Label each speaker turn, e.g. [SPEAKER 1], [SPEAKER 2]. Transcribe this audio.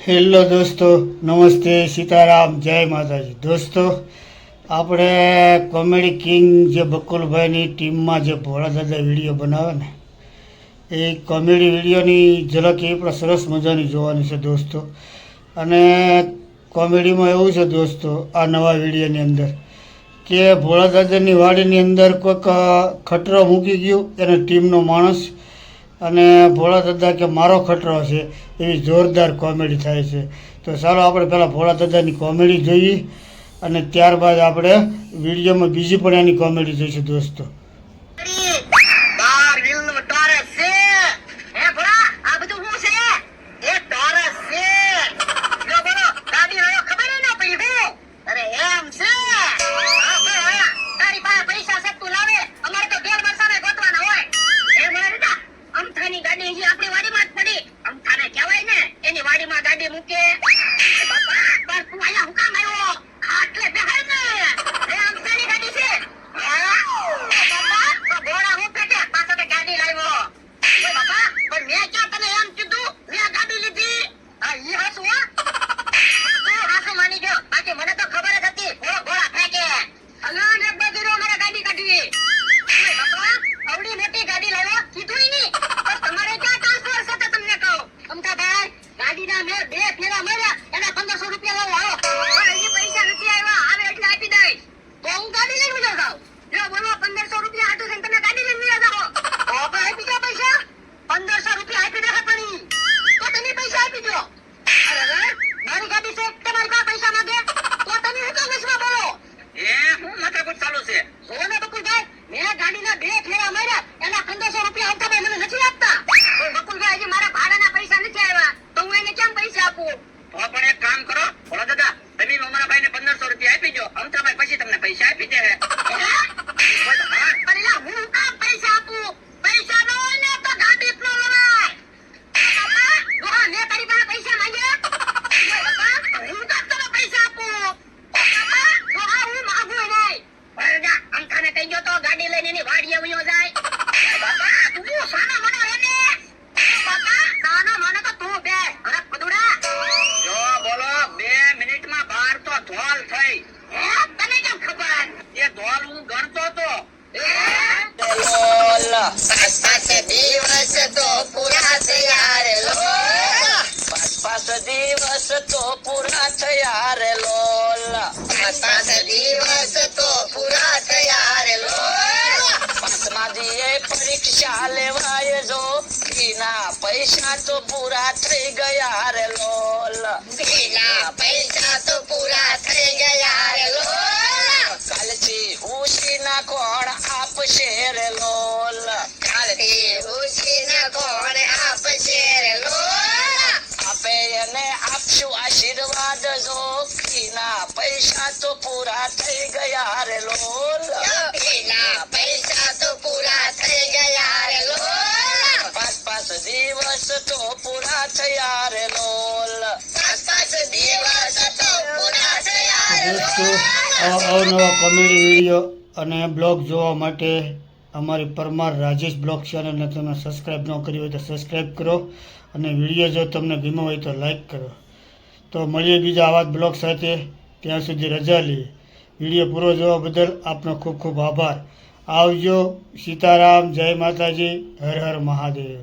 [SPEAKER 1] Hello દોસ્તો, નમસ્તે, સીતારામ, જય માતાજી. દોસ્તો, આપણે કોમેડી કિંગ જે બકુલભાઈની ટીમમાં જે ભોળા દાદા વિડીયો બનાવે ને એ કોમેડી વિડીયોની ઝલક એ પણ સરસ મજાની જોવાની છે દોસ્તો. અને કોમેડીમાં એવું છે દોસ્તો, આ નવા વિડીયોની અંદર કે ભોળા દાદાની વાડીની અંદર કોઈક ખટરો મૂકી ગયું એને ટીમનો માણસ, અને ભોળા દાદા કે મારો ખટરો છે, એવી જોરદાર કોમેડી થાય છે. તો ચાલો આપણે પહેલાં ભોળા દાદાની કોમેડી જોઈએ અને ત્યારબાદ આપણે વિડીયોમાં બીજી પણ એની કોમેડી જોઈશું દોસ્તો.
[SPEAKER 2] દિવસ તો પૂરા થયા રે લોલ, 5 દિવસ તો પૂરા થયા રે લોલ. 5મા દીએ પરીક્ષા લેવાય જો, એના પૈસા તો પૂરા થઈ ગયા રે લોલ, એના પૈસા તો પૂરા થઈ ગયા રે લોલ. કાલથી ઉસીના કોણ આપશે રે લોલ, કાલથી ઉસીના કોણ આપશે રે લોલ. આપે એને આપશું આશીર્વાદ જો, એના પૈસા તો પૂરા થઈ ગયા રે લોલ, એના પૈસા તો પૂરા થઈ ગયા રે લોલ. 5 દિવસ તો પૂરા થયા રે લોલ, 5 દિવસ તો પૂરા થયા રે
[SPEAKER 1] દોસ્તો,
[SPEAKER 2] લોલ.
[SPEAKER 1] અવનવા કોમેડી વિડીયો અને બ્લોગ જોવા માટે અમારી પરમાર રાજેશ બ્લોગ ચેનલને તમે સબસ્ક્રાઈબ ન કરી હોય તો સબસ્ક્રાઈબ કરો, અને વિડીયો જો તમને ગમ્યો હોય તો લાઈક કરો. તો મળીએ બીજા આવા જ બ્લોગ સાથે, ત્યાં સુધી રજા લઈએ. વિડીયો પૂરો જોવા બદલ આપનો ખૂબ ખૂબ આભાર. આવજો. સીતારામ, જય માતાજી, હર હર મહાદેવ.